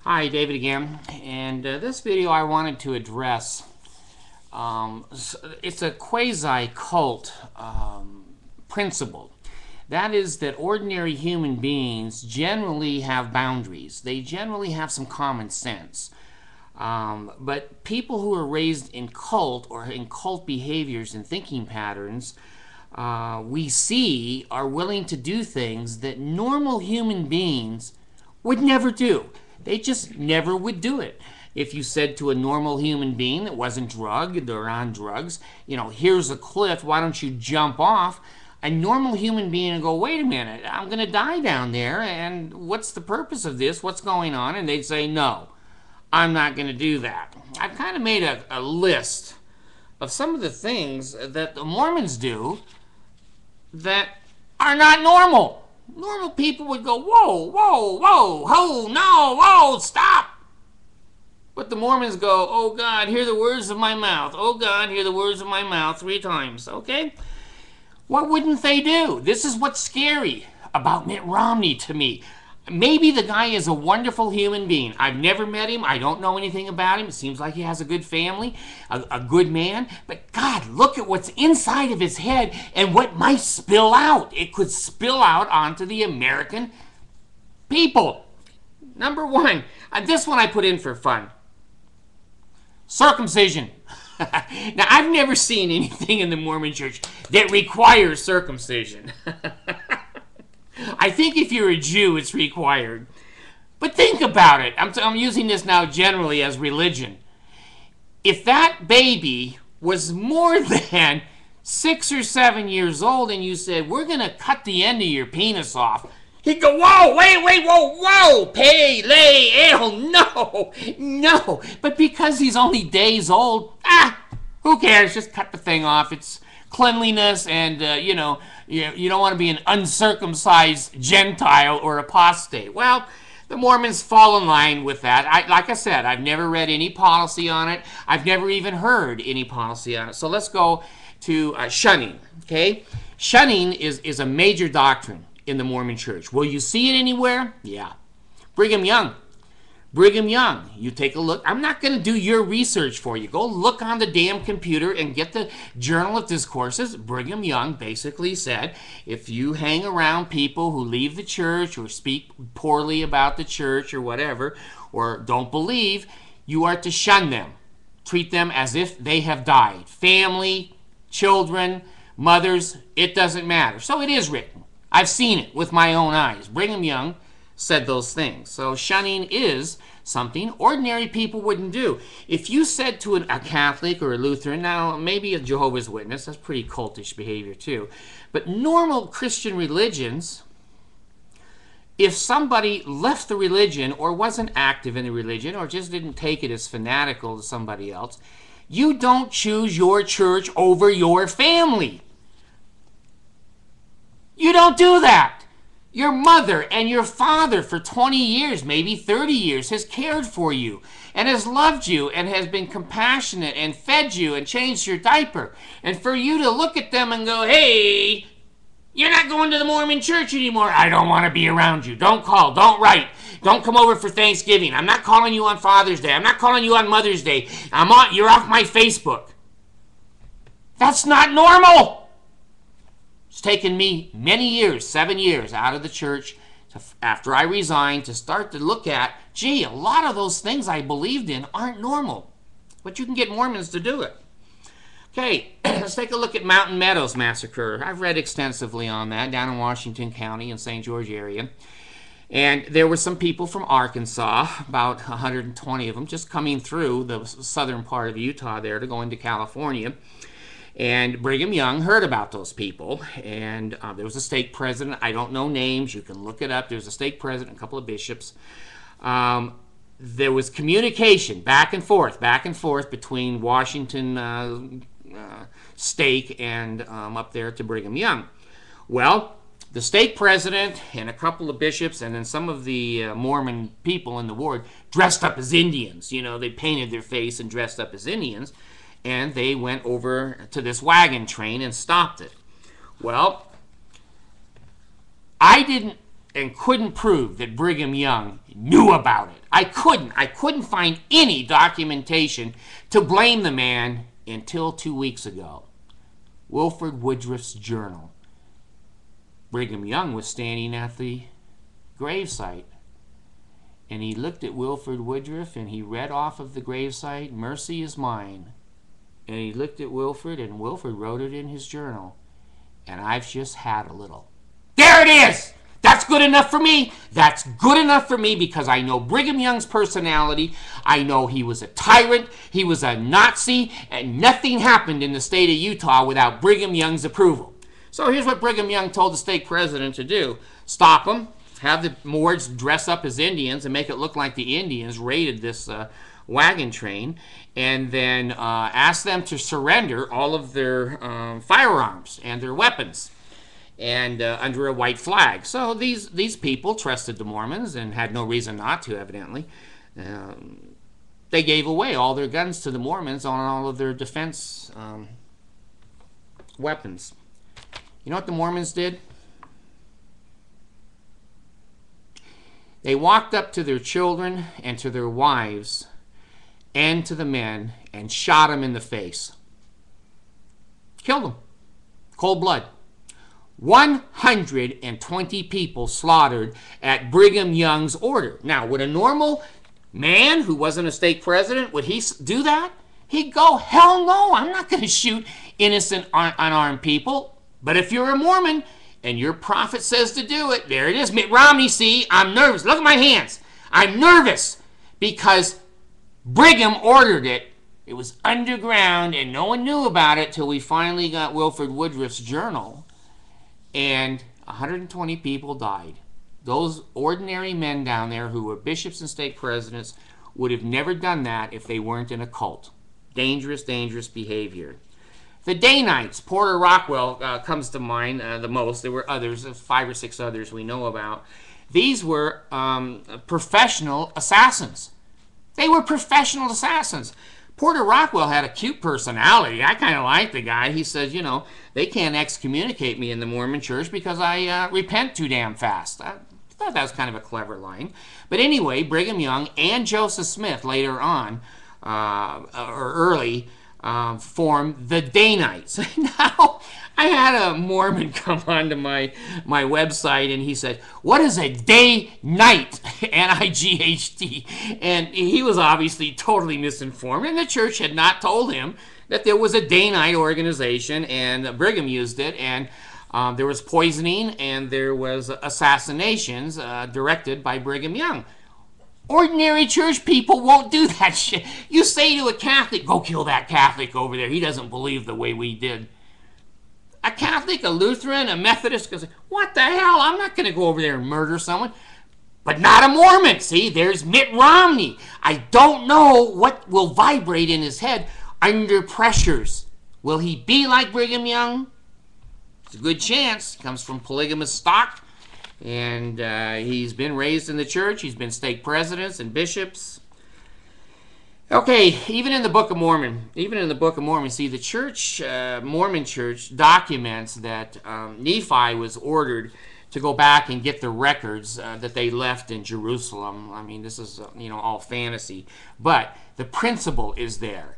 Hi, David again, and this video I wanted to address, it's a quasi-cult principle. That is that ordinary human beings generally have boundaries. They generally have some common sense. But people who are raised in cult or in cult behaviors and thinking patterns, we see are willing to do things that normal human beings would never do. They just never would do it. If you said to a normal human being that wasn't drugged or on drugs, here's a cliff, why don't you jump off? A normal human being would go, wait a minute, I'm going to die down there, and what's the purpose of this? What's going on? And they'd say, no, I'm not going to do that. I've kind of made a list of some of the things that the Mormons do that are not normal. Normal people would go, whoa, whoa, whoa, ho, no, whoa, stop. But the Mormons go, oh God, hear the words of my mouth. Oh God, hear the words of my mouth 3 times, okay? What wouldn't they do? This is what's scary about Mitt Romney to me. Maybe the guy is a wonderful human being. I've never met him. I don't know anything about him. It seems like he has a good family, a good man. But God, look at what's inside of his head and what might spill out. It could spill out onto the American people. Number 1, this one I put in for fun. Circumcision. Now, I've never seen anything in the Mormon church that requires circumcision. I think if you're a Jew, it's required. But think about it. I'm using this now generally as religion. If that baby was more than 6 or 7 years old and you said, we're going to cut the end of your penis off, he'd go, whoa, wait, whoa, whoa, no. But because he's only days old, who cares? Just cut the thing off. It's cleanliness, and you don't want to be an uncircumcised Gentile or apostate. Well, the Mormons fall in line with that. Like I said, I've never read any policy on it. I've never even heard any policy on it. So let's go to shunning, okay? Shunning is a major doctrine in the Mormon church. Will you see it anywhere? Yeah. Brigham Young, you take a look. I'm not going to do your research for you. Go look on the damn computer and get the Journal of Discourses. Brigham Young basically said, if you hang around people who leave the church or speak poorly about the church or whatever, or don't believe, you are to shun them. Treat them as if they have died. Family, children, mothers, it doesn't matter. So it is written. I've seen it with my own eyes. Brigham Young said those things. So shunning is something ordinary people wouldn't do. If you said to a Catholic or a Lutheran, now maybe a Jehovah's Witness, that's pretty cultish behavior too, but normal Christian religions, if somebody left the religion or wasn't active in the religion or just didn't take it as fanatical as somebody else, you don't choose your church over your family. You don't do that. Your mother and your father for 20 years, maybe 30 years, has cared for you and has loved you and has been compassionate and fed you and changed your diaper. And for you to look at them and go, hey, you're not going to the Mormon church anymore. I don't want to be around you. Don't call. Don't write. Don't come over for Thanksgiving. I'm not calling you on Father's Day. I'm not calling you on Mother's Day. You're off my Facebook. That's not normal. It's taken me many years, 7 years, out of the church after I resigned to start to look at, gee, a lot of those things I believed in aren't normal. But you can get Mormons to do it. Okay, let's take a look at Mountain Meadows Massacre. I've read extensively on that down in Washington County and St. George area. And there were some people from Arkansas, about 120 of them, just coming through the southern part of Utah there to go into California. And Brigham Young heard about those people, and there was a stake president. I don't know names. You can look it up. There was a stake president, a couple of bishops. There was communication back and forth between Washington stake and up there to Brigham Young. Well, the stake president and a couple of bishops and then some of the Mormon people in the ward dressed up as Indians. They painted their face and dressed up as Indians. And they went over to this wagon train and stopped it. Well, I didn't and couldn't prove that Brigham Young knew about it. I couldn't find any documentation to blame the man until 2 weeks ago. Wilford Woodruff's journal. Brigham Young was standing at the gravesite, and he looked at Wilford Woodruff and he read off of the gravesite, "Mercy is mine." And he looked at Wilford, and Wilford wrote it in his journal. "And I've just had a little." There it is! That's good enough for me. That's good enough for me because I know Brigham Young's personality. I know he was a tyrant. He was a Nazi. And nothing happened in the state of Utah without Brigham Young's approval. So here's what Brigham Young told the state president to do. Stop them. Have the Mords dress up as Indians and make it look like the Indians raided this wagon train. And then ask them to surrender all of their firearms and their weapons, and under a white flag. So these people trusted the Mormons and had no reason not to, evidently. They gave away all their guns to the Mormons on all of their defense weapons. You know what the Mormons did? They walked up to their children and to their wives and to the men and shot them in the face. Killed them. Cold blood. 120 people slaughtered at Brigham Young's order. Now, would a normal man who wasn't a state president, would he do that? He'd go, hell no, I'm not going to shoot innocent, unarmed people. But if you're a Mormon and your prophet says to do it, there it is. Mitt Romney, see, I'm nervous. Look at my hands. I'm nervous because Brigham ordered it. It was underground and no one knew about it till we finally got Wilford Woodruff's journal. And 120 people died. Those ordinary men down there who were bishops and state presidents would have never done that if they weren't in a cult. Dangerous, dangerous behavior. The Danites, Porter Rockwell comes to mind the most. There were others, 5 or 6 others we know about. These were professional assassins. They were professional assassins. Porter Rockwell had a cute personality. I kind of liked the guy. He says, you know, they can't excommunicate me in the Mormon church because I repent too damn fast. I thought that was kind of a clever line. But anyway, Brigham Young and Joseph Smith later on, or early, formed the Danites. Now, I had a Mormon come onto my website and he said, what is a day-night? N-I-G-H-T. And he was obviously totally misinformed, and the church had not told him that there was a day-night organization, and Brigham used it, and there was poisoning and there was assassinations directed by Brigham Young. Ordinary church people won't do that shit. You say to a Catholic, go kill that Catholic over there. He doesn't believe the way we did. A Catholic, a Lutheran, a Methodist goes, what the hell? I'm not going to go over there and murder someone. But not a Mormon. See, there's Mitt Romney. I don't know what will vibrate in his head under pressures. Will he be like Brigham Young? It's a good chance. Comes from polygamous stock. And he's been raised in the church. He's been stake presidents and bishops. Okay, even in the Book of Mormon, see, the church, Mormon church, documents that Nephi was ordered to go back and get the records that they left in Jerusalem. I mean, this is, all fantasy. But the principle is there.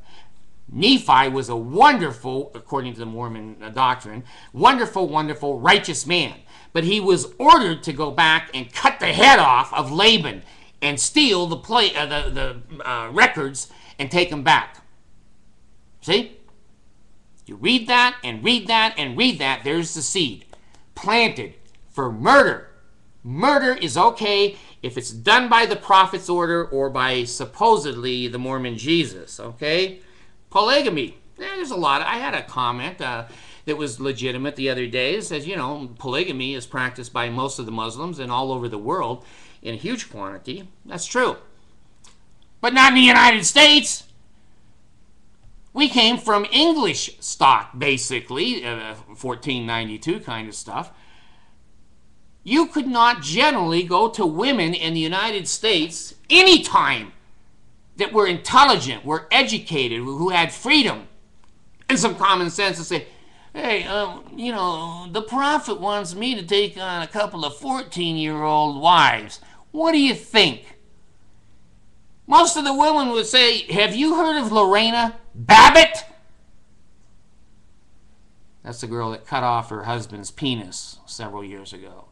Nephi was a wonderful, according to the Mormon doctrine, wonderful, wonderful, righteous man. But he was ordered to go back and cut the head off of Laban and steal the records and take them back. See? You read that and read that and read that. There's the seed. Planted for murder. Murder is okay if it's done by the prophet's order or by supposedly the Mormon Jesus. Okay? Polygamy. There's a lot. I had a comment that was legitimate the other day. It says, polygamy is practiced by most of the Muslims and all over the world in a huge quantity. That's true. But not in the United States. We came from English stock, basically, 1492 kind of stuff. You could not generally go to women in the United States anytime that were intelligent, were educated, who had freedom and some common sense and say, hey, you know, the prophet wants me to take on a couple of 14-year-old wives. What do you think? Most of the women would say, have you heard of Lorena Babbitt? That's the girl that cut off her husband's penis several years ago.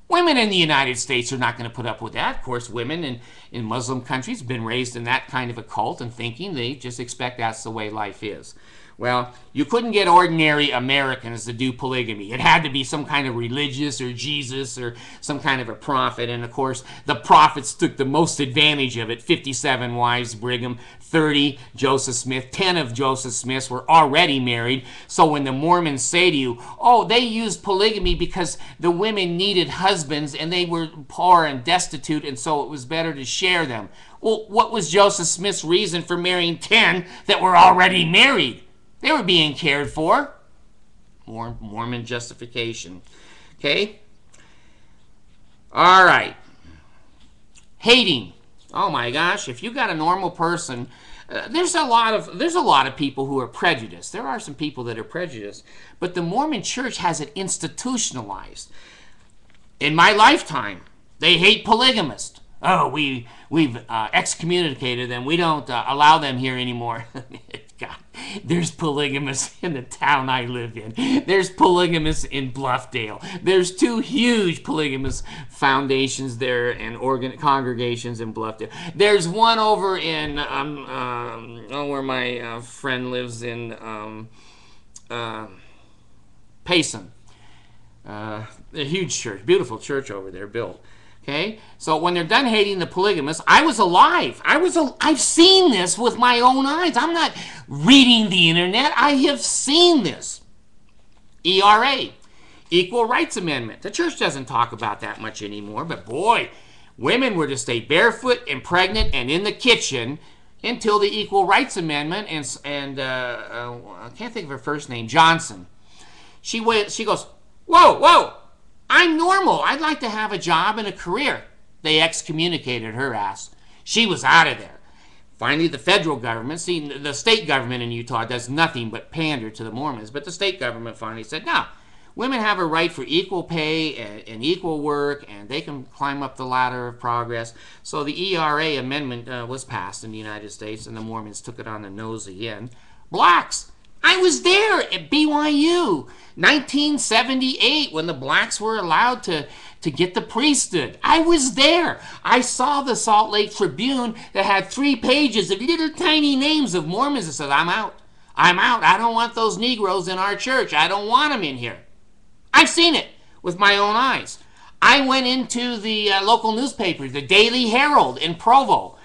Women in the United States are not going to put up with that. Of course, women in Muslim countries have been raised in that kind of a cult and thinking they just expect that's the way life is. Well, you couldn't get ordinary Americans to do polygamy. It had to be some kind of religious or Jesus or some kind of a prophet. And of course, the prophets took the most advantage of it. 57 wives, Brigham, 30, Joseph Smith. 10 of Joseph Smiths were already married. So when the Mormons say to you, oh, they used polygamy because the women needed husbands and they were poor and destitute, and so it was better to share them. Well, what was Joseph Smith's reason for marrying 10 that were already married? They were being cared for. Mormon justification. Okay? All right. Hating. Oh my gosh, if you got a normal person, there's a lot of people who are prejudiced. There are some people that are prejudiced, but the Mormon church has it institutionalized. In my lifetime, they hate polygamists. Oh, we've excommunicated them. We don't allow them here anymore. God, there's polygamists in the town I live in. There's polygamists in Bluffdale. There's 2 huge polygamous foundations there and congregations in Bluffdale. There's one over in where my friend lives in Payson. A huge church, beautiful church over there built. Okay, so when they're done hating the polygamists, I was alive. I've seen this with my own eyes. I'm not reading the internet. I have seen this. ERA, Equal Rights Amendment. The church doesn't talk about that much anymore, but boy, women were to stay barefoot and pregnant and in the kitchen until the Equal Rights Amendment. And I can't think of her first name, Johnson. She goes, whoa. I'm normal. I'd like to have a job and a career. They excommunicated her ass. She was out of there. Finally, the federal government, see, the state government in Utah does nothing but pander to the Mormons, but the state government finally said, no, women have a right for equal pay and equal work, and they can climb up the ladder of progress. So the ERA amendment was passed in the United States, and the Mormons took it on the nose again. Blacks. I was there at BYU, 1978, when the blacks were allowed to get the priesthood. I was there. I saw the Salt Lake Tribune that had 3 pages of little tiny names of Mormons that said, I'm out. I'm out. I don't want those Negroes in our church. I don't want them in here. I've seen it with my own eyes. I went into the local newspaper, the Daily Herald in Provo.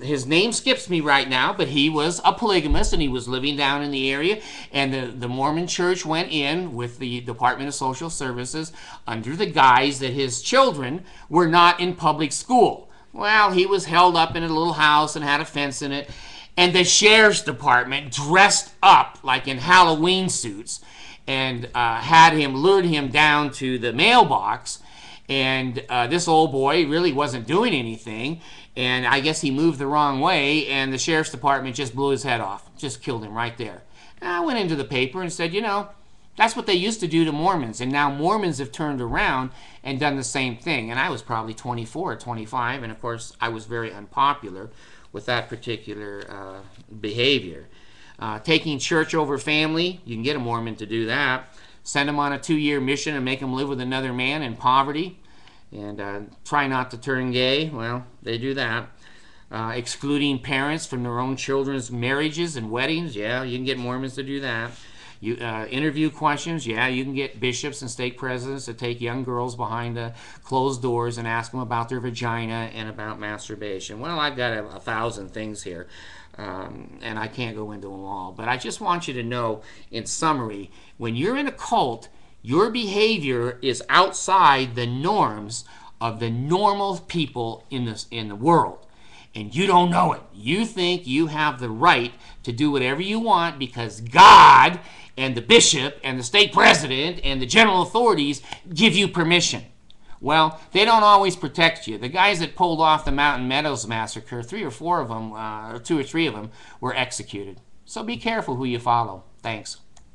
His name skips me right now, but he was a polygamist and he was living down in the area, and the Mormon church went in with the Department of Social Services under the guise that his children were not in public school. Well, he was held up in a little house and had a fence in it, and the sheriff's department dressed up like in Halloween suits and lured him down to the mailbox, and this old boy really wasn't doing anything. And I guess he moved the wrong way, and the sheriff's department just blew his head off. Just killed him right there. And I went into the paper and said, you know, that's what they used to do to Mormons. And now Mormons have turned around and done the same thing. And I was probably 24 or 25, and of course I was very unpopular with that particular behavior. Taking church over family, you can get a Mormon to do that. Send them on a 2-year mission and make them live with another man in poverty. And try not to turn gay. Well, they do that. Excluding parents from their own children's marriages and weddings. Yeah, you can get Mormons to do that. Interview questions. Yeah, you can get bishops and stake presidents to take young girls behind closed doors and ask them about their vagina and about masturbation. Well, I've got 1,000 things here, and I can't go into them all. But I just want you to know, in summary, when you're in a cult, your behavior is outside the norms of the normal people in the world. And you don't know it. You think you have the right to do whatever you want because God and the bishop and the state president and the general authorities give you permission. Well, they don't always protect you. The guys that pulled off the Mountain Meadows massacre, 3 or 4 of them, 2 or 3 of them, were executed. So be careful who you follow. Thanks.